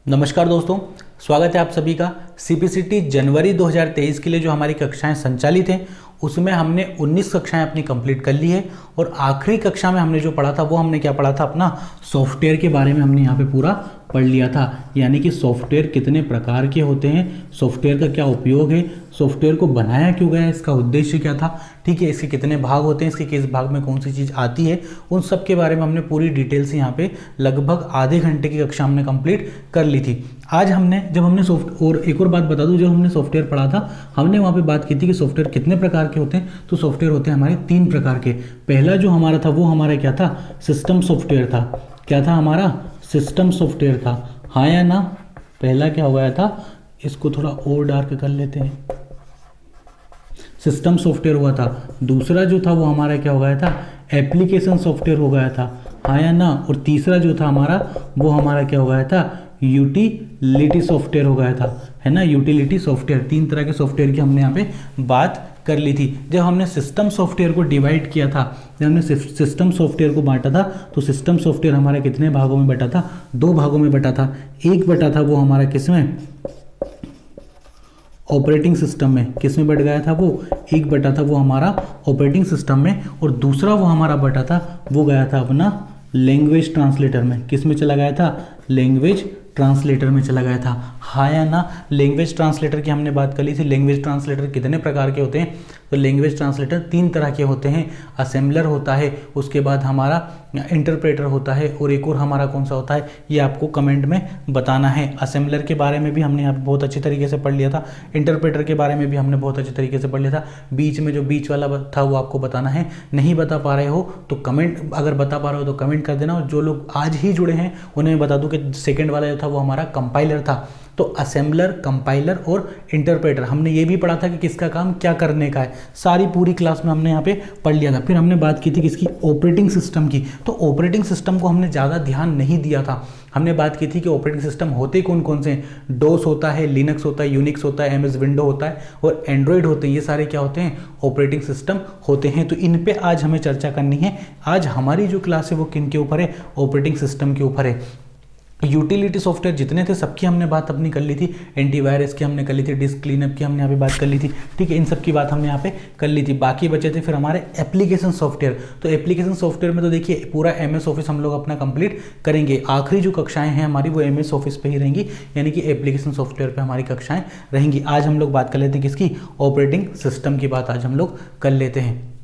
नमस्कार दोस्तों, स्वागत है आप सभी का। सीपीसीटी जनवरी 2023 के लिए जो हमारी कक्षाएं संचालित हैं उसमें हमने 19 कक्षाएं अपनी कंप्लीट कर ली है और आखिरी कक्षा में हमने जो पढ़ा था वो हमने क्या पढ़ा था, अपना सॉफ्टवेयर के बारे में हमने यहाँ पे पूरा पढ़ लिया था। यानी कि सॉफ्टवेयर कितने प्रकार के होते हैं, सॉफ्टवेयर का क्या उपयोग है, सॉफ्टवेयर को बनाया क्यों गया, इसका उद्देश्य क्या था, ठीक है, इसके कितने भाग होते हैं, इसके किस भाग में कौन सी चीज़ आती है, उन सब के बारे में हमने पूरी डिटेल से यहाँ पे लगभग आधे घंटे की कक्षा हमने कंप्लीट कर ली थी। आज हमने और एक और बात बता दूं, जब हमने सॉफ्टवेयर पढ़ा था हमने वहाँ पे बात की थी कि सॉफ्टवेयर कितने प्रकार के होते हैं। तो सॉफ्टवेयर होते हैं हमारे 3 प्रकार के। पहला जो हमारा था वो हमारा क्या था, सिस्टम सॉफ्टवेयर था। क्या था हमारा, सिस्टम सॉफ्टवेयर था, हाँ या ना। पहला क्या हो गया था, इसको थोड़ा और डार्क कर लेते हैं, सिस्टम सॉफ्टवेयर हुआ था। दूसरा जो था वो हमारा क्या हो गया था, एप्लीकेशन सॉफ्टवेयर हो गया था, हाँ या ना। और तीसरा जो था हमारा वो हमारा क्या हो गया था, यूटिलिटी सॉफ्टवेयर हो गया था, है ना। यूटिलिटी सॉफ्टवेयर, 3 तरह के सॉफ्टवेयर की हमने यहाँ पे बात कर ली थी। जब हमने सिस्टम सॉफ्टवेयर को डिवाइड किया था, जब हमने सिस्टम सॉफ्टवेयर को बांटा था, तो सिस्टम सॉफ्टवेयर हमारे कितने भागों में बटा था, 2 भागों में बटा था। एक बटा था वो हमारा किसमें, ऑपरेटिंग सिस्टम में। किस में बट गया था वो, एक बटा था वो हमारा ऑपरेटिंग सिस्टम में, और दूसरा वो हमारा बटा था वो गया था अपना लैंग्वेज ट्रांसलेटर में। किस में चला गया था, लैंग्वेज ट्रांसलेटर में चला गया था, हाँ या ना। लैंग्वेज ट्रांसलेटर की हमने बात कर ली थी। लैंग्वेज ट्रांसलेटर कितने प्रकार के होते हैं, तो लैंग्वेज ट्रांसलेटर 3 तरह के होते हैं। असेंबलर होता है, उसके बाद हमारा इंटरप्रेटर होता है, और एक और हमारा कौन सा होता है, ये आपको कमेंट में बताना है। असेंबलर के बारे में भी हमने यहाँ पे बहुत अच्छी तरीके से पढ़ लिया था, इंटरप्रेटर के बारे में भी हमने बहुत अच्छी तरीके से पढ़ लिया था। बीच में जो बीच वाला था वो आपको बताना है। नहीं बता पा रहे हो तो कमेंट, अगर बता पा रहे हो तो कमेंट कर देना। और जो लोग आज ही जुड़े हैं उन्हें मैं बता दूं कि सेकेंड वाला जो था वो हमारा कंपाइलर था। तो असेंबलर, कंपाइलर और इंटरप्रेटर, हमने ये भी पढ़ा था कि किसका काम क्या करने का है। सारी पूरी क्लास में हमने यहाँ पे पढ़ लिया था। फिर हमने बात की थी किसकी, ऑपरेटिंग सिस्टम की। तो ऑपरेटिंग सिस्टम को हमने ज़्यादा ध्यान नहीं दिया था। हमने बात की थी कि ऑपरेटिंग सिस्टम होते कौन कौन से हैं। डोस होता है, लिनक्स होता है, यूनिक्स होता है, एमएस विंडो होता है और एंड्रॉयड होते हैं। ये सारे क्या होते हैं, ऑपरेटिंग सिस्टम होते हैं। तो इन पे आज हमें चर्चा करनी है। आज हमारी जो क्लास है वो किन के ऊपर है, ऑपरेटिंग सिस्टम के ऊपर है। यूटिलिटी सॉफ्टवेयर जितने थे सबकी हमने बात अपनी कर ली थी। एंटीवायरस की हमने कर ली थी, डिस्क क्लीनअप की हमने यहाँ पे बात कर ली थी, ठीक है। इन सब की बात हमने यहाँ पे कर ली थी। बाकी बचे थे फिर हमारे एप्लीकेशन सॉफ्टवेयर। तो एप्लीकेशन सॉफ्टवेयर में तो देखिए पूरा एमएस ऑफिस हम लोग अपना कंप्लीट करेंगे। आखिरी जो कक्षाएं हैं हमारी वो एमएस ऑफिस पे ही रहेंगी, यानी कि एप्लीकेशन सॉफ्टवेयर पे हमारी कक्षाएं रहेंगी। आज हम लोग बात कर लेते हैं किसकी, ऑपरेटिंग सिस्टम की बात आज हम लोग कर लेते हैं।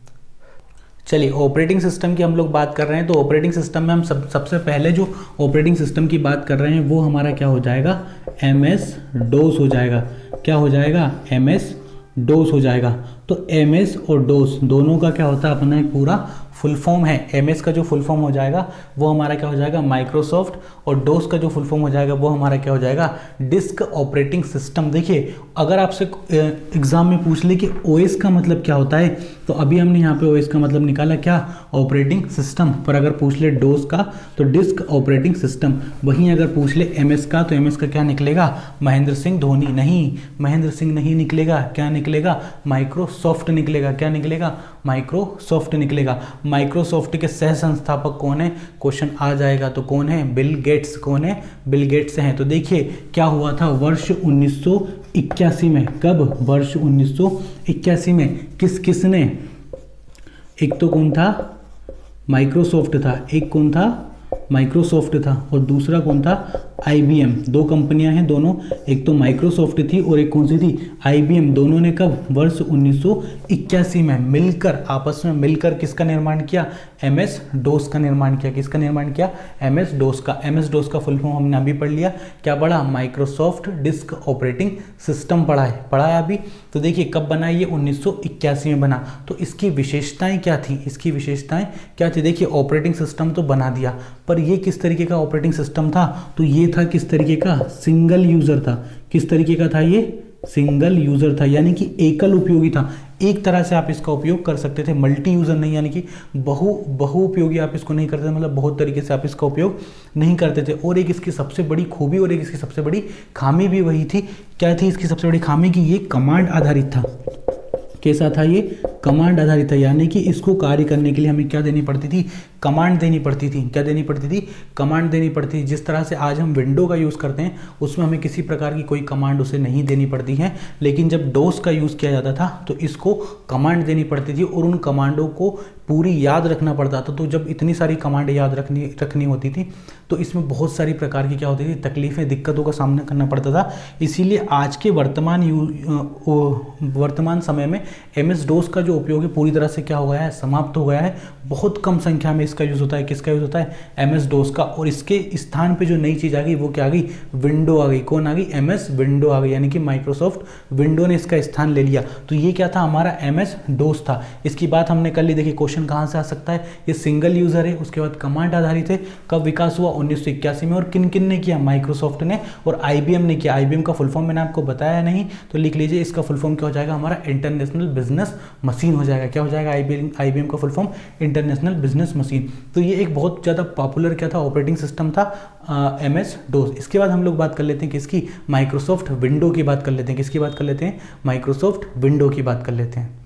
चलिए, ऑपरेटिंग सिस्टम की हम लोग बात कर रहे हैं। तो ऑपरेटिंग सिस्टम में हम सबसे पहले जो ऑपरेटिंग सिस्टम की बात कर रहे हैं वो हमारा क्या हो जाएगा, एमएस डोस हो जाएगा। क्या हो जाएगा, एमएस डोस हो जाएगा। तो एमएस और डोस दोनों का क्या होता है, अपना एक पूरा फुल फॉर्म है। एमएस का जो फुल फॉर्म हो जाएगा वो हमारा क्या हो जाएगा, माइक्रोसॉफ्ट, और डोस का जो फुल फॉर्म हो जाएगा वो हमारा क्या हो जाएगा, डिस्क ऑपरेटिंग सिस्टम। देखिए, अगर आपसे एग्जाम में पूछ ले कि ओएस का मतलब क्या होता है, तो अभी हमने यहाँ पे ओएस का मतलब निकाला क्या, ऑपरेटिंग सिस्टम। पर अगर पूछ ले डोस का तो डिस्क ऑपरेटिंग सिस्टम। वहीं अगर पूछ ले एमएस का तो एमएस का क्या निकलेगा, महेंद्र सिंह धोनी। नहीं, महेंद्र सिंह नहीं निकलेगा, क्या निकलेगा, माइक्रोसॉफ्ट निकलेगा। क्या निकलेगा, माइक्रोसॉफ्ट निकलेगा। माइक्रोसॉफ्ट के सह संस्थापक कौन है, क्वेश्चन आ जाएगा तो कौन है, बिल गेट्स। कौन है, बिल गेट्स हैं। तो देखिए क्या हुआ था वर्ष 1981 में, कब, वर्ष 1981 में किसने, एक तो कौन था, माइक्रोसॉफ्ट था, एक कौन था, माइक्रोसॉफ्ट था, और दूसरा कौन था, आईबीएम। 2 कंपनियां हैं दोनों, एक तो माइक्रोसॉफ्ट थी और एक कौन सी थी, आईबीएम। दोनों ने कब, वर्ष 1981 में मिलकर, आपस में मिलकर किसका निर्माण किया, एमएस डोस का निर्माण किया। किसका निर्माण किया, एमएस डोस का। एमएस डोस का फुल फॉर्म हमने अभी पढ़ लिया, क्या पढ़ा, माइक्रोसॉफ्ट डिस्क ऑपरेटिंग सिस्टम पढ़ा है अभी। तो देखिए कब बना, ये 1981 में बना। तो इसकी विशेषताएं क्या थी, इसकी विशेषताएं क्या थी, देखिए ऑपरेटिंग सिस्टम तो बना दिया, पर ये किस तरीके का ऑपरेटिंग सिस्टम था, तो ये था किस तरीके का, सिंगल यूजर था। किस तरीके का था ये, सिंगल यूजर था, यानी कि एकल उपयोगी था। एक तरह से आप इसका उपयोग कर सकते थे, मल्टी यूजर नहीं, यानी कि बहु उपयोगी आप इसको नहीं करते, मतलब बहुत तरीके से आप इसका उपयोग नहीं करते थे। और एक इसकी सबसे बड़ी खूबी और एक इसकी सबसे बड़ी खामी भी वही थी। क्या थी इसकी सबसे बड़ी खामी, कि ये कमांड आधारित था। कैसा था ये, कमांड आधारित था, यानी कि इसको कार्य करने के लिए हमें क्या देनी पड़ती थी, कमांड देनी पड़ती थी। क्या देनी पड़ती थी? कमांड देनी पड़ती थी। जिस तरह से आज हम विंडो का यूज़ करते हैं उसमें हमें किसी प्रकार की कोई कमांड उसे नहीं देनी पड़ती है, लेकिन जब डोस का यूज़ किया जाता था तो इसको कमांड देनी पड़ती थी और उन कमांडों को पूरी याद रखना पड़ता था। तो जब इतनी सारी कमांड याद रखनी होती थी तो इसमें बहुत सारी प्रकार की क्या होती थी, तकलीफ़ें, दिक्कतों का सामना करना पड़ता था। इसीलिए आज के वर्तमान समय में MS DOS का जो उपयोग है पूरी तरह से क्या हो गया है, समाप्त हो गया है। बहुत कम संख्या में इसका यूज़ होता है। किसका यूज़ होता है? MS DOS का। और इसके स्थान पे जो नई चीज़ आ गई वो क्या आ गई? विंडो आ गई। कौन आ गई? MS विंडो आ गई, यानी कि माइक्रोसॉफ्ट विंडो ने इसका स्थान ले लिया। तो ये क्या था? हमारा MS DOS था। इसकी बात हमने कर ली। देखिए क्वेश्चन कहाँ से आ सकता है? ये सिंगल यूज़र है, उसके बाद कमांड आधारित है। कब विकास हुआ? 1981 में। और किन किन ने किया? माइक्रोसॉफ्ट ने और IBM ने किया। IBM का फुल फॉर्म मैंने आपको बताया नहीं, तो लिख लीजिए। इसका फुल फॉर्म क्या हो जाएगा? हमारा इंटरनेशनल बिजनेस मशीन हो जाएगा। क्या हो जाएगा? IBM का full form international business machine. तो ये एक बहुत ज़्यादा पॉपुलर क्या था? ऑपरेटिंग सिस्टम था MS DOS। इसके बाद हम लोग बात कर लेते हैं किसकी? माइक्रोसॉफ्ट विंडो की बात कर लेते हैं। किसकी बात कर लेते हैं? माइक्रोसॉफ्ट विंडो की बात कर लेते हैं।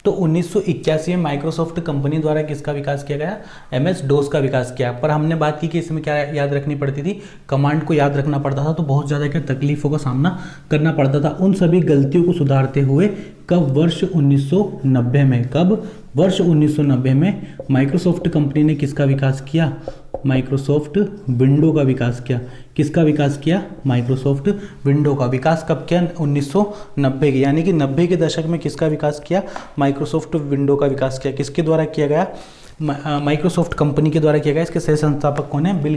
तो 1981 में माइक्रोसॉफ्ट कंपनी द्वारा किसका विकास किया गया? MS DOS का विकास किया। पर हमने बात की कि इसमें क्या याद रखनी पड़ती थी? कमांड को याद रखना पड़ता था, तो बहुत ज़्यादा क्या तकलीफों का सामना करना पड़ता था। उन सभी गलतियों को सुधारते हुए कब? वर्ष 1990 में। कब? वर्ष 1990 में माइक्रोसॉफ्ट कंपनी ने किसका विकास किया? माइक्रोसॉफ्ट विंडो का विकास किया। किसका विकास किया? माइक्रोसॉफ्ट विंडो का विकास कब किया? 1990 के, यानी कि 90 के दशक में किसका विकास किया? माइक्रोसॉफ्ट विंडो का विकास किया। किसके द्वारा किया गया? माइक्रोसॉफ्ट कंपनी के द्वारा किया गया। इसके सह संस्थापक कौन है? बिल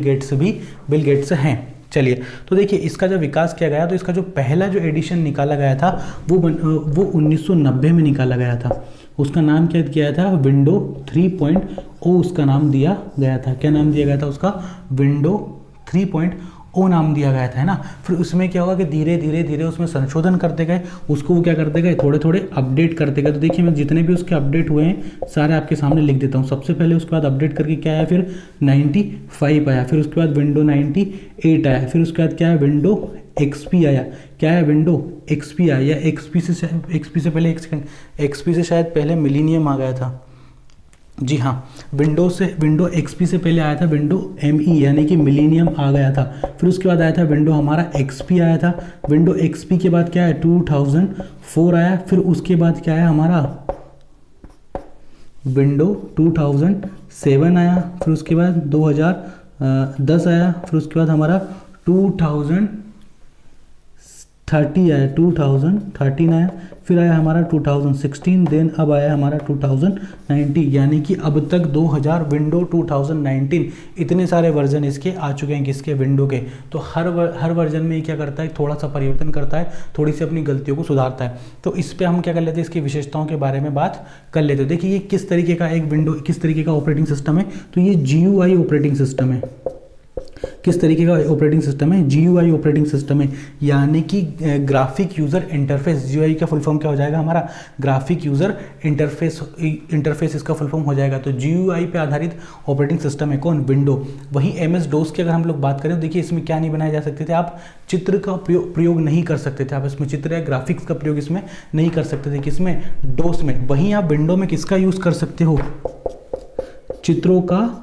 गेट्स हैं। चलिए, तो देखिए इसका जब विकास किया गया तो इसका जो पहला जो एडिशन निकाला गया था वो 1990 में निकाला गया था। उसका नाम क्या दिया था? विंडो 3.0 उसका नाम दिया गया था। क्या नाम दिया गया था उसका? विंडो 3.0 नाम दिया गया था, है ना। फिर उसमें क्या होगा कि धीरे धीरे उसमें संशोधन करते गए, उसको वो क्या करते गए? थोड़े थोड़े अपडेट करते गए। तो देखिए मैं जितने भी उसके अपडेट हुए हैं सारे आपके सामने लिख देता हूँ। सबसे पहले उसके बाद अपडेट करके क्या आया? फिर 95 आया। फिर उसके बाद विंडो 98 आया। फिर उसके बाद क्या है? विंडो XP आया। क्या है? विंडो XP आया। या XP से पहले, एक सेकंड, XP से शायद पहले मिलीनियम आ गया था। जी हाँ, विंडो XP से पहले आया था विंडो ME, यानी कि मिलीनियम आ गया था। फिर उसके बाद आया था विंडो हमारा XP आया था। विंडो XP के बाद क्या है? 2004 आया। फिर उसके बाद क्या है? हमारा विंडो 2007 आया। फिर उसके बाद 2010 आया। फिर उसके बाद हमारा 2030 आया, 2013 आया। फिर आया हमारा 2016, देन अब आया हमारा 2019, यानी कि अब तक 2000 विंडो 2019 इतने सारे वर्जन इसके आ चुके हैं। किसके? विंडो के। तो हर वर्जन में ये क्या करता है? थोड़ा सा परिवर्तन करता है, थोड़ी सी अपनी गलतियों को सुधारता है। तो इस पे हम क्या कर लेते हैं? इसकी विशेषताओं के बारे में बात कर लेते हैं। देखिए ये किस तरीके का एक विंडो, किस तरीके का ऑपरेटिंग सिस्टम है? तो ये GUI ऑपरेटिंग सिस्टम है। किस तरीके का ऑपरेटिंग सिस्टम है? GUI ऑपरेटिंग सिस्टम है, यानी कि ग्राफिक यूज़र इंटरफेस। GUI का फुल फॉर्म क्या हो जाएगा? हमारा ग्राफिक यूज़र इंटरफेस इसका फुल फॉर्म हो जाएगा। तो GUI पे आधारित ऑपरेटिंग सिस्टम है कौन? विंडो। वहीं MS DOS की अगर हम लोग बात करें तो देखिए इसमें क्या नहीं बनाए जा सकते थे? आप चित्र का प्रयोग नहीं कर सकते थे। आप इसमें चित्र या ग्राफिक्स का प्रयोग इसमें नहीं कर सकते थे। किसमें? DOS में। वहीं आप विंडो में किसका यूज़ कर सकते हो? चित्रों का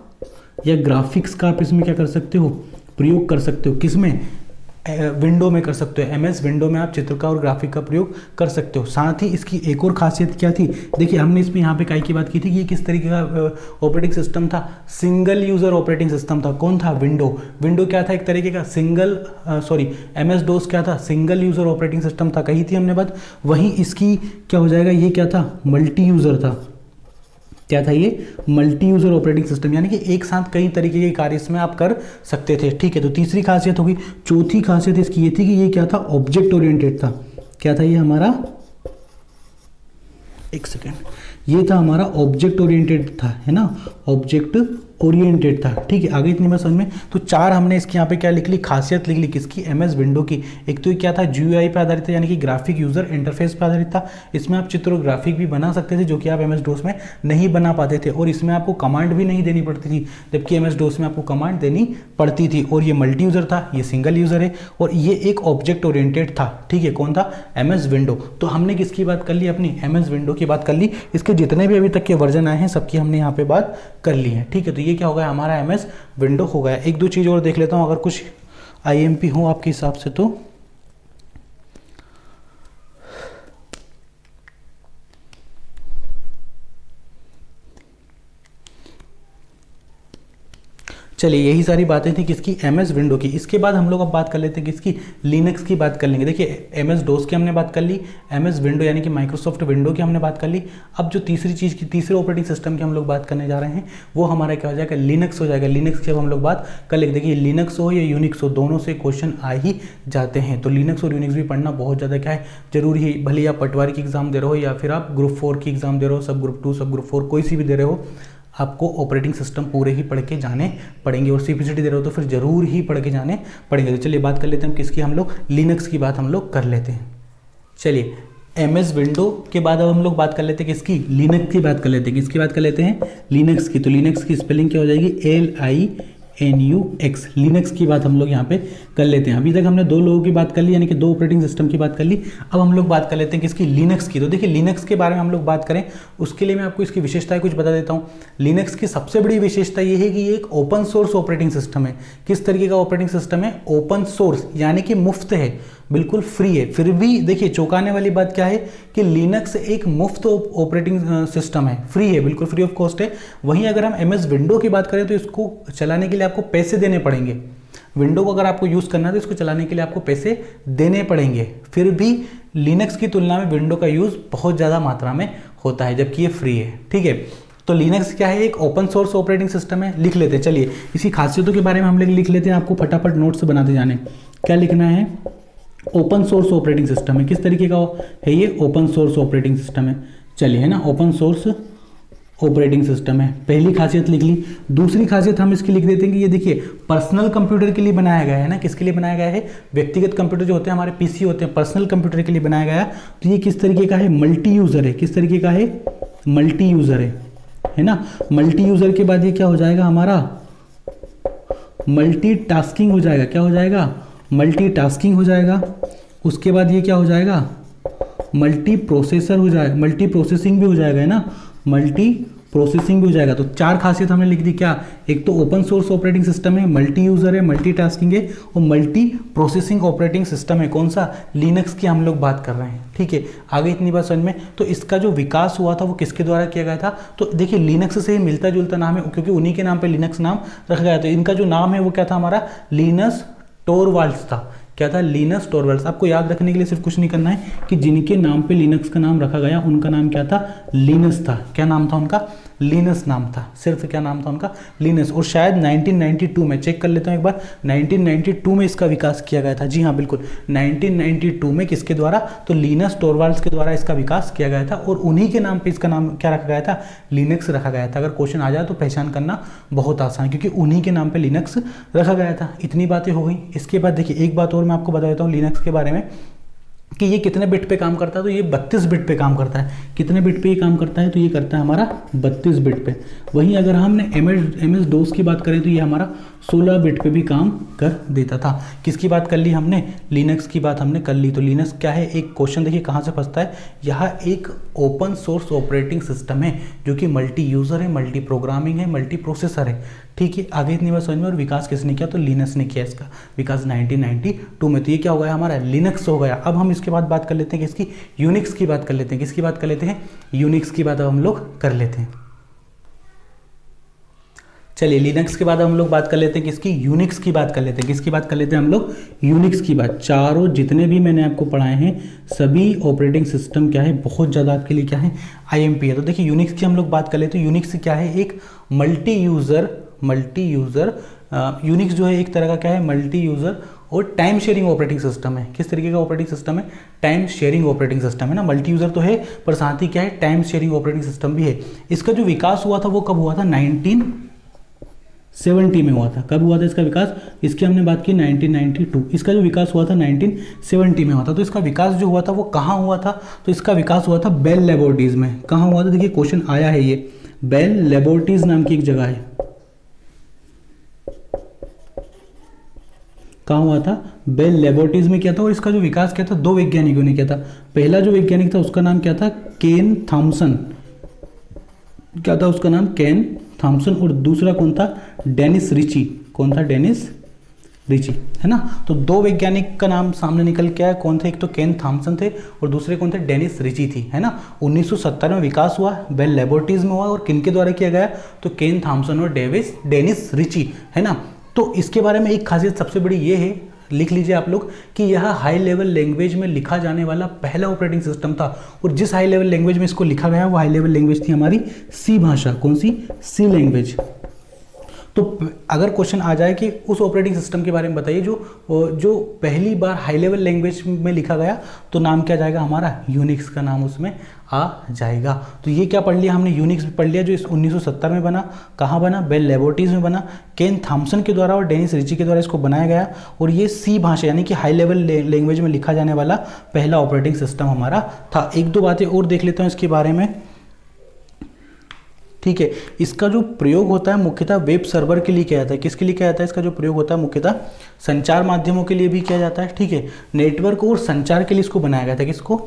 या ग्राफिक्स का आप इसमें क्या कर सकते हो? प्रयोग कर सकते हो। किसमें? विंडो में कर सकते हो। MS विंडो में आप चित्र का और ग्राफिक का प्रयोग कर सकते हो। साथ ही इसकी एक और खासियत क्या थी? देखिए हमने इसमें यहाँ पे काय की बात की थी कि ये किस तरीके का ऑपरेटिंग सिस्टम था? सिंगल यूज़र ऑपरेटिंग सिस्टम था। कौन था? विंडो। विंडो क्या था? एक तरीके का MS DOS क्या था? सिंगल यूज़र ऑपरेटिंग सिस्टम था। कही थी हमने बात। वहीं इसकी क्या हो जाएगा? ये क्या था? मल्टी यूज़र था। क्या था ये? मल्टी यूज़र ऑपरेटिंग सिस्टम, यानी कि एक साथ कई तरीके के कार्य इसमें आप कर सकते थे। ठीक है, तो तीसरी खासियत होगी। चौथी खासियत इसकी ये थी कि ये क्या था? ऑब्जेक्ट ओरिएंटेड था। क्या था ये हमारा? एक सेकेंड, ये था हमारा ऑब्जेक्ट ओरिएंटेड था, है ना। ऑब्जेक्ट ओरिएंटेड था। ठीक है, आगे इतनी बात समझ में। तो चार हमने इसकी यहाँ पे क्या लिख ली, खासियत लिख ली किसकी, एमएस विंडो की। एक तो ये क्या था, जीयूआई पे आधारित था, यानी कि ग्राफिक यूजर इंटरफेस पे आधारित था। इसमें आप चित्र और ग्राफिक भी बना सकते थे, जो कि आप एमएस डोस में नहीं बना पाते थे, और इसमें आपको कमांड भी नहीं देनी पड़ती थी, जबकि एमएस डोस में आपको कमांड देनी पड़ती थी। और ये मल्टी यूजर था, ये सिंगल यूजर है, और ये एक ऑब्जेक्ट ओरिएंटेड था। ठीक है, कौन था, एमएस विंडो। तो हमने किसकी बात कर ली, अपनी एमएस विंडो की बात कर ली। इसके जितने भी अभी तक के वर्जन आए हैं सबकी हमने यहाँ पे बात कर ली है। ठीक है, तो ये क्या हो गया, हमारा एमएस विंडो हो गया। एक दो चीज़ और देख लेता हूँ, अगर कुछ आईएमपी हो आपके हिसाब से तो। चलिए, यही सारी बातें थी किसकी, एमएस विंडो की। इसके बाद हम लोग अब बात कर लेते हैं किसकी, लिनक्स की बात कर लेंगे। देखिए, एमएस डोस की हमने बात कर ली, एमएस विंडो यानी कि माइक्रोसॉफ्ट विंडो की हमने बात कर ली। अब जो तीसरी चीज़ की, तीसरे ऑपरेटिंग सिस्टम की हम लोग बात करने जा रहे हैं, वो हमारा क्या हो जाएगा, लिनक्स हो जाएगा। लिनक्स की अब हम लोग बात कर लेंगे। देखिए, लिनक्स हो या यूनिक्स हो, दोनों से क्वेश्चन आ ही जाते हैं। तो लिनक्स और यूनिक्स भी पढ़ना बहुत ज़्यादा क्या है, जरूरी है। भले आप पटवारी की एग्जाम दे रहे हो या फिर आप ग्रुप 4 की एग्जाम दे रहे हो, सब ग्रुप 2 सब ग्रुप 4 कोई सी भी दे रहे हो, आपको ऑपरेटिंग सिस्टम पूरे ही पढ़ के जाने पड़ेंगे। और सीपीसीटी दे रहे हो तो फिर जरूर ही पढ़ के जाने पड़ेंगे। तो चलिए बात कर लेते हैं किसकी, हम लोग लिनक्स की बात हम लोग कर लेते हैं। चलिए, एमएस विंडो के बाद अब हम लोग बात कर लेते हैं किसकी, लिनक्स की बात कर लेते हैं। किसकी बात कर लेते हैं, लिनक्स की। तो लिनक्स की स्पेलिंग क्या हो जाएगी, LINUX। लिनक्स की बात हम लोग यहाँ पे कर लेते हैं। अभी तक हमने दो लोगों की बात कर ली, यानी कि दो ऑपरेटिंग सिस्टम की बात कर ली। अब हम लोग बात कर लेते हैं किसकी, लिनक्स की। तो देखिए, लिनक्स के बारे में हम लोग बात करें, उसके लिए मैं आपको इसकी विशेषताएं कुछ बता देता हूँ। लिनक्स की सबसे बड़ी विशेषता ये है कि ये एक ओपन सोर्स ऑपरेटिंग सिस्टम है। किस तरीके का ऑपरेटिंग सिस्टम है, ओपन सोर्स, यानी कि मुफ्त है, बिल्कुल फ्री है। फिर भी देखिए, चौंकाने वाली बात क्या है कि लिनक्स एक मुफ्त ऑपरेटिंग सिस्टम है, फ्री है, बिल्कुल फ्री ऑफ कॉस्ट है। वहीं अगर हम एमएस विंडो की बात करें तो इसको चलाने के लिए आपको पैसे देने पड़ेंगे। विंडो को अगर आपको यूज़ करना है तो इसको चलाने के लिए आपको पैसे देने पड़ेंगे। फिर भी लिनक्स की तुलना में विंडो का यूज़ बहुत ज़्यादा मात्रा में होता है, जबकि ये फ्री है। ठीक है, तो लिनक्स क्या है, एक ओपन सोर्स ऑपरेटिंग सिस्टम है। लिख लेते हैं, चलिए इसी खासियतों के बारे में हम लोग लिख लेते हैं, आपको फटाफट नोट्स बनाते जाने। क्या लिखना है, ओपन सोर्स ऑपरेटिंग सिस्टम है। किस तरीके का है ये, ओपन सोर्स ऑपरेटिंग सिस्टम है। चलिए, है ना, ओपन सोर्स ऑपरेटिंग सिस्टम है, पहली खासियत लिख ली। दूसरी खासियत हम इसकी लिख देते हैं कि ये देखिए, पर्सनल कंप्यूटर के लिए बनाया गया है ना। किसके लिए बनाया गया है, व्यक्तिगत कंप्यूटर जो होते हैं हमारे पीसी होते हैं, पर्सनल कंप्यूटर के लिए बनाया गया है। तो ये किस तरीके का है, मल्टी यूजर है। किस तरीके का है, मल्टी यूजर है ना। मल्टी यूजर के बाद ये क्या हो जाएगा, हमारा मल्टीटास्किंग हो जाएगा। क्या हो जाएगा, मल्टीटास्किंग हो जाएगा। उसके बाद ये क्या हो जाएगा, मल्टी प्रोसेसर हो जाएगा, मल्टी प्रोसेसिंग भी हो जाएगा, है ना, मल्टी प्रोसेसिंग भी हो जाएगा। तो चार खासियत हमने लिख दी। क्या, एक तो ओपन सोर्स ऑपरेटिंग सिस्टम है, मल्टी यूजर है, मल्टीटास्किंग है, और मल्टी प्रोसेसिंग ऑपरेटिंग सिस्टम है। कौन सा, लिनक्स की हम लोग बात कर रहे हैं। ठीक है, आगे इतनी बात समझ में। तो इसका जो विकास हुआ था वो किसके द्वारा किया गया था, तो देखिए लिनक्स से ही मिलता जुलता नाम है, क्योंकि उन्हीं के नाम पे लिनक्स नाम रखा गया। तो इनका जो नाम है वो क्या था, हमारा लिनस टोरवाल्ड्स था। क्या था, लिनस टोरवाल्ड्स। आपको याद रखने के लिए सिर्फ कुछ नहीं करना है कि जिनके नाम पे लिनक्स का नाम रखा गया उनका नाम क्या था, लिनस था। क्या नाम था उनका, लिनस नाम था। सिर्फ क्या नाम था उनका, लिनस। और शायद 1992 में, चेक कर लेता हूँ एक बार, 1992 में इसका विकास किया गया था। जी हाँ, बिल्कुल 1992 में। किसके द्वारा, तो लिनस टोरवाल्ड्स के द्वारा इसका विकास किया गया था, और उन्हीं के नाम पे इसका नाम क्या रखा गया था, लिनक्स रखा गया था। अगर क्वेश्चन आ जाए तो पहचान करना बहुत आसान है, क्योंकि उन्हीं के नाम पे लिनक्स रखा गया था। इतनी बातें हो गई। इसके बाद देखिए, एक बात और मैं आपको बता देता हूँ लिनक्स के बारे में, कि ये कितने बिट पे काम करता है, तो ये 32 बिट पे काम करता है। कितने बिट पे ये काम करता है, तो ये करता है हमारा 32 बिट पे। वहीं अगर हमने एमएस डोस की बात करें तो ये हमारा 16 बिट पे भी काम कर देता था। किसकी बात कर ली हमने, लिनक्स की बात हमने कर ली। तो लिनक्स क्या है, एक क्वेश्चन देखिए कहाँ से फंसता है, यह एक ओपन सोर्स ऑपरेटिंग सिस्टम है जो कि मल्टी यूज़र है, मल्टी प्रोग्रामिंग है, मल्टी प्रोसेसर है। ठीक है, आगे इतनी बात समझ में। और विकास किसने किया, तो लिनक्स ने किया इसका विकास 1992 में। तो ये क्या हो गया, हमारा लिनक्स हो गया। अब हम इसके बाद बात कर लेते हैं किसकी, यूनिक्स की बात कर लेते हैं। किसकी बात कर लेते हैं, यूनिक्स की बात अब हम लोग कर लेते हैं। चलिए, लिनक्स के बाद हम लोग बात कर लेते हैं किसकी, यूनिक्स की बात कर लेते हैं। किसकी बात कर लेते हैं हम लोग, यूनिक्स की बात। चारों जितने भी मैंने आपको पढ़ाए हैं सभी ऑपरेटिंग सिस्टम क्या है, बहुत ज़्यादा आपके लिए क्या है, आईएमपी है। तो देखिए, यूनिक्स की हम लोग बात कर लेते हैं। यूनिक्स क्या है, एक मल्टी यूज़र यूनिक्स जो है एक तरह का क्या है, मल्टी यूज़र और टाइम शेयरिंग ऑपरेटिंग सिस्टम है। किस तरीके का ऑपरेटिंग सिस्टम है, टाइम शेयरिंग ऑपरेटिंग सिस्टम है ना। मल्टी यूज़र तो है, पर साथ ही क्या है, टाइम शेयरिंग ऑपरेटिंग सिस्टम भी है। इसका जो विकास हुआ था वो कब हुआ था, 70 में हुआ था। कब हुआ था इसका विकास? इसकी हमने बात की 1992। इसका जो विकास हुआ था 1970 में हुआ था। तो इसका विकास जो हुआ था वो कहाँ हुआ था? तो इसका विकास हुआ था बेल लेबोरेटरीज में। कहाँ हुआ था? देखिए क्वेश्चन आया है ये, बेल लेबोरेटरीज नाम की एक जगह है। कहाँ हुआ था? बेल लेबोरेटरीज में किया था। और इसका जो विकास किया था दो वैज्ञानिकों ने किया था। पहला जो वैज्ञानिक था उसका नाम क्या था? Ken Thompson. क्या था उसका नाम? Ken Thompson. और दूसरा कौन था? Dennis Ritchie. कौन था? डेनिस रिची, है ना। तो दो वैज्ञानिक का नाम सामने निकल के आया। कौन थे? एक तो केन थॉमसन थे और दूसरे कौन थे? डेनिस रिची थी, है ना। 1970 में विकास हुआ, बेल लेबोरेटरीज में हुआ। और किनके द्वारा किया गया? तो केन थॉमसन और डेनिस रिची, है ना। तो इसके बारे में एक खासियत सबसे बड़ी ये है, लिख लीजिए आप लोग, कि यह हाई लेवल लैंग्वेज में लिखा जाने वाला पहला ऑपरेटिंग सिस्टम था। और जिस हाई लेवल लैंग्वेज में इसको लिखा गया वो हाई लेवल लैंग्वेज थी हमारी सी भाषा। कौन सी? सी लैंग्वेज। तो अगर क्वेश्चन आ जाए कि उस ऑपरेटिंग सिस्टम के बारे में बताइए जो पहली बार हाई लेवल लैंग्वेज में लिखा गया, तो नाम क्या जाएगा हमारा? यूनिक्स का नाम उसमें आ जाएगा। तो ये क्या पढ़ लिया हमने? यूनिक्स पढ़ लिया, जो इस 1970 में बना। कहाँ बना? बेल लेबोरेटरीज में बना। केन थॉमसन के द्वारा और डेनिस रिची के द्वारा इसको बनाया गया। और ये सी भाषा यानी कि हाई लेवल लैंग्वेज में लिखा जाने वाला पहला ऑपरेटिंग सिस्टम हमारा था। एक दो बातें और देख लेते हैं इसके बारे में, ठीक है। इसका जो प्रयोग होता है मुख्यतः वेब सर्वर के लिए किया जाता है। किसके लिए किया जाता है? इसका जो प्रयोग होता है मुख्यतः संचार माध्यमों के लिए भी किया जाता है, ठीक है। नेटवर्क और संचार के लिए इसको बनाया गया था। किसको?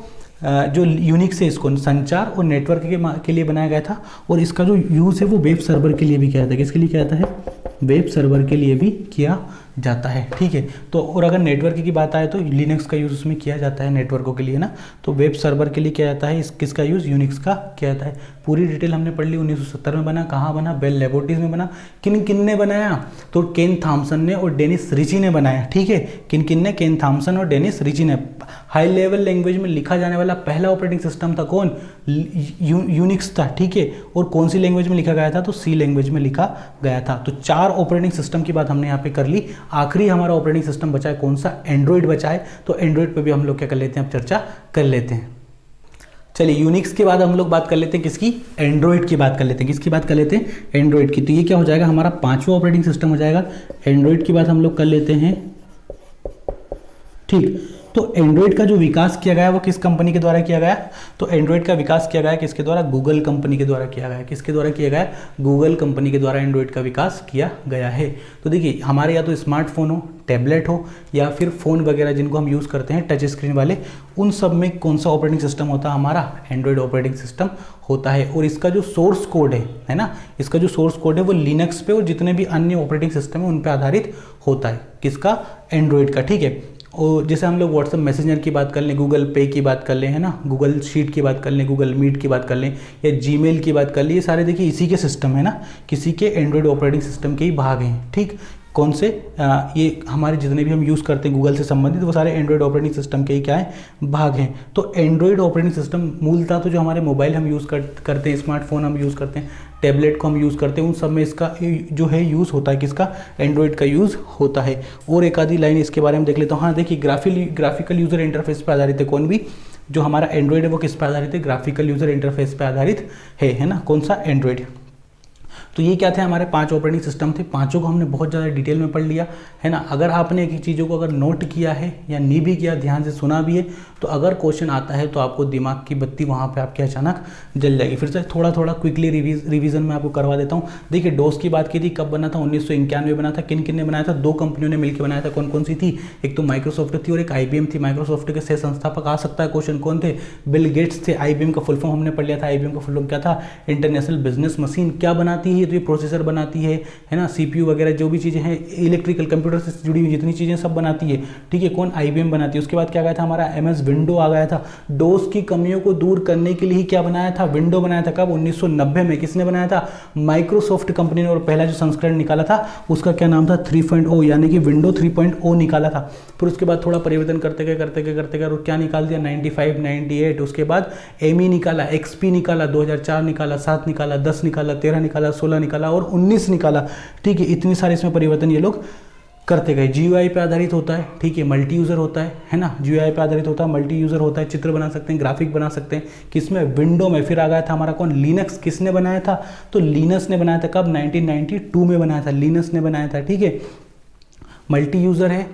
जो यूनिक्स है इसको संचार और नेटवर्क के लिए बनाया गया था। और इसका जो यूज़ है वो वेब सर्वर के लिए भी किया जाता है। किसके लिए किया जाता है? वेब सर्वर के लिए भी किया जाता है, ठीक है। तो और अगर नेटवर्क की बात आए तो लिनक्स का यूज़ उसमें किया जाता है नेटवर्कों के लिए ना। तो वेब सर्वर के लिए किया जाता है, किसका यूज़? यूनिक्स का किया जाता है। पूरी डिटेल हमने पढ़ ली। 1970 में बना। कहाँ बना? बेल लेबोरेटरीज में बना। किन ने बनाया? तो केन थॉमसन ने और डेनिस रिची ने बनाया, ठीक है। किन ने? केन थॉमसन और डेनिस रिची ने। हाई लेवल लैंग्वेज में लिखा जाने वाला पहला ऑपरेटिंग सिस्टम था कौन? यूनिक्स था, ठीक है। और कौन सी लैंग्वेज में लिखा गया था? तो सी लैंग्वेज में लिखा गया था। तो 4 ऑपरेटिंग सिस्टम की बात हमने यहाँ पे कर ली। आखिरी हमारा ऑपरेटिंग सिस्टम बचा है कौन सा? एंड्रॉइड बचा है। तो एंड्रॉइड पे भी हम लोग क्या कर लेते हैं? अब चर्चा कर लेते हैं। चलिए यूनिक्स के बाद हम लोग बात कर लेते हैं किसकी? एंड्रॉइड की बात कर लेते हैं। किसकी बात कर लेते हैं? एंड्रॉइड की। तो ये क्या हो जाएगा? हमारा 5वां ऑपरेटिंग सिस्टम हो जाएगा। एंड्रॉइड की बात हम लोग कर लेते हैं, ठीक। तो एंड्रॉइड का जो विकास किया गया वो किस कंपनी के द्वारा किया गया? तो एंड्रॉइड का विकास किया गया किसके द्वारा? गूगल कंपनी के द्वारा किया गया। किसके द्वारा किया गया? गूगल कंपनी के द्वारा एंड्रॉइड का विकास किया गया है। तो देखिए हमारे या तो स्मार्टफोन हो, टैबलेट हो, या फिर फ़ोन वगैरह जिनको हम यूज़ करते हैं टच स्क्रीन वाले, उन सब में कौन सा ऑपरेटिंग सिस्टम होता है? हमारा एंड्रॉइड ऑपरेटिंग सिस्टम होता है। और इसका जो सोर्स कोड है ना, इसका जो सोर्स कोड है वो लिनक्स पे और जितने भी अन्य ऑपरेटिंग सिस्टम है उन पे आधारित होता है। किसका? एंड्रॉइड का, ठीक है। और जैसे हम लोग व्हाट्सएप मैसेंजर की बात कर लें, गूगल पे की बात कर लें, है ना, गूगल शीट की बात कर लें, गूगल मीट की बात कर लें, या जीमेल की बात कर लें, ये सारे देखिए इसी के सिस्टम है ना, किसी के एंड्रॉइड ऑपरेटिंग सिस्टम के ही भाग हैं, ठीक। कौन से? ये हमारे जितने भी हम यूज़ करते हैं गूगल से संबंधित वो सारे एंड्रॉइड ऑपरेटिंग सिस्टम के ही क्या है? भाग हैं। तो एंड्रॉइड ऑपरेटिंग सिस्टम मूलतः तो जो हमारे मोबाइल हम यूज़ करते हैं, स्मार्टफोन हम यूज़ करते हैं, टैबलेट को हम यूज़ करते हैं, उन सब में इसका जो है यूज़ होता है। किसका? एंड्रॉइड का यूज़ होता है। और एक आधी लाइन इसके बारे में देख लेता हूँ। हाँ देखिए, ग्राफिकल यूज़र इंटरफेस पर आधारित है। कौन भी? जो हमारा एंड्रॉइड है वो किस पर आधारित है? ग्राफिकल यूज़र इंटरफेस पर आधारित है ना। कौन सा? एंड्रॉइड। तो ये क्या थे? हमारे 5 ऑपरेटिंग सिस्टम थे। पांचों को हमने बहुत ज़्यादा डिटेल में पढ़ लिया है ना। अगर आपने एक चीज़ों को अगर नोट किया है या नहीं भी किया, ध्यान से सुना भी है, तो अगर क्वेश्चन आता है तो आपको दिमाग की बत्ती वहाँ पे आपके अचानक जल जाएगी। फिर से थोड़ा थोड़ा क्विकली रिवीजन में आपको करवा देता हूँ। देखिए डोस की बात की थी, कब बना था? 1991 बना था। किन किन ने बनाया था? 2 कंपनियों ने मिलकर बनाया था। कौन कौन सी थी? एक तो माइक्रोसॉफ्ट थी और एक IBM थी। माइक्रोसॉफ्ट के सह संस्थापक आ सकता है क्वेश्चन कौन थे? बिल गेट्स थे। IBM का फुल फॉर्म हमने पढ़ लिया था। IBM का फुल फॉर्म क्या था? International business machine. क्या बनाती है? तो ये प्रोसेसर बनाती है ना, CPU वगैरह जो भी चीज़ें हैं, इलेक्ट्रिकल कंप्यूटर से जुड़ी हुई जितनी चीज़ें सब बनाती है, ठीक है। कौन? IBM बनाती है। उसके बाद क्या गया था? हमारा MS विंडो आ गया था। डोस की कमियों को दूर करने के लिए ही क्या बनाया था? विंडो बनाया था। कब? 1990 में। किसने बनाया था? माइक्रोसॉफ्ट कंपनी ने। और पहला जो संस्करण निकाला था उसका क्या नाम था? 3.0, यानी कि विंडो 3.0 निकाला था। फिर उसके बाद थोड़ा परिवर्तन करते गए और क्या निकाल दिया? 95, 98। उसके बाद ME निकाला, XP निकाला, 2004 निकाला, 7 निकाला, 10 निकाला, 13 निकाला, 16 निकाला और 19 निकाला, ठीक है। इतनी सारे इसमें परिवर्तन ये लोग करते गए। GUI पे आधारित होता है, ठीक है, मल्टी यूज़र होता है ना, GUI पे आधारित होता है, मल्टी यूज़र होता है, चित्र बना सकते हैं, ग्राफिक बना सकते हैं, किसमें, विंडो में। फिर आ गया था हमारा कौन, लिनक्स। किसने बनाया था, तो लिनक्स ने बनाया था। कब, 1992 में बनाया था, लिनक्स ने बनाया था, ठीक है। मल्टी यूज़र है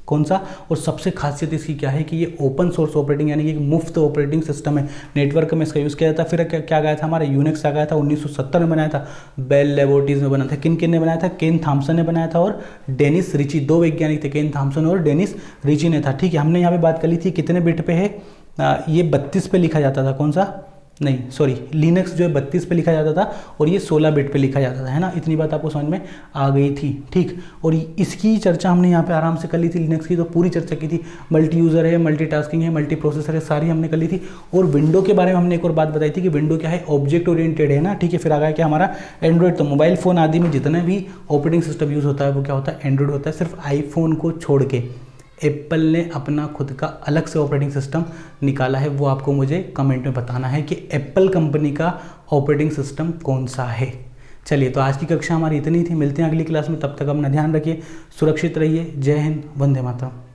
कौन सा, और सबसे खासियत इसकी क्या है कि ये ओपन सोर्स ऑपरेटिंग यानी कि एक मुफ्त ऑपरेटिंग सिस्टम है, नेटवर्क में इसका यूज़ किया जाता है। फिर क्या गया था हमारा, यूनिक्स आ गया था, 1970 में बनाया था, बेल लेबोरेटरीज में बना था। किन किन ने बनाया था, केन थॉम्सन ने बनाया था और डेनिस रिची, दो वैज्ञानिक थे, केन थॉम्सन और डेनिस रिची ने था, ठीक है। हमने यहाँ पे बात कर ली थी कितने बिट पे है, ये 32 पे लिखा जाता था, कौन सा, नहीं सॉरी, लिनक्स जो है 32 पे लिखा जाता था और ये 16 बिट पे लिखा जाता था, है ना। इतनी बात आपको समझ में आ गई थी, ठीक। और इसकी चर्चा हमने यहाँ पे आराम से कर ली थी, लिनक्स की तो पूरी चर्चा की थी। मल्टी यूज़र है, मल्टीटास्किंग है, मल्टी प्रोसेसर है, सारी हमने कर ली थी। और विंडो के बारे में हमने एक और बात बताई थी कि विंडो क्या है, ऑब्जेक्ट ओरिएंटेड है ना, ठीक है। फिर आ गया क्या हमारा एंड्रॉइड। तो मोबाइल फ़ोन आदि में जितना भी ऑपरेटिंग सिस्टम यूज़ होता है वो क्या होता है, एंड्रॉइड होता है। सिर्फ आईफोन को छोड़ के एप्पल ने अपना खुद का अलग से ऑपरेटिंग सिस्टम निकाला है, वो आपको मुझे कमेंट में बताना है कि एप्पल कंपनी का ऑपरेटिंग सिस्टम कौन सा है। चलिए, तो आज की कक्षा हमारी इतनी थी, मिलते हैं अगली क्लास में, तब तक अपना ध्यान रखिए, सुरक्षित रहिए। जय हिंद, वंदे मातरम।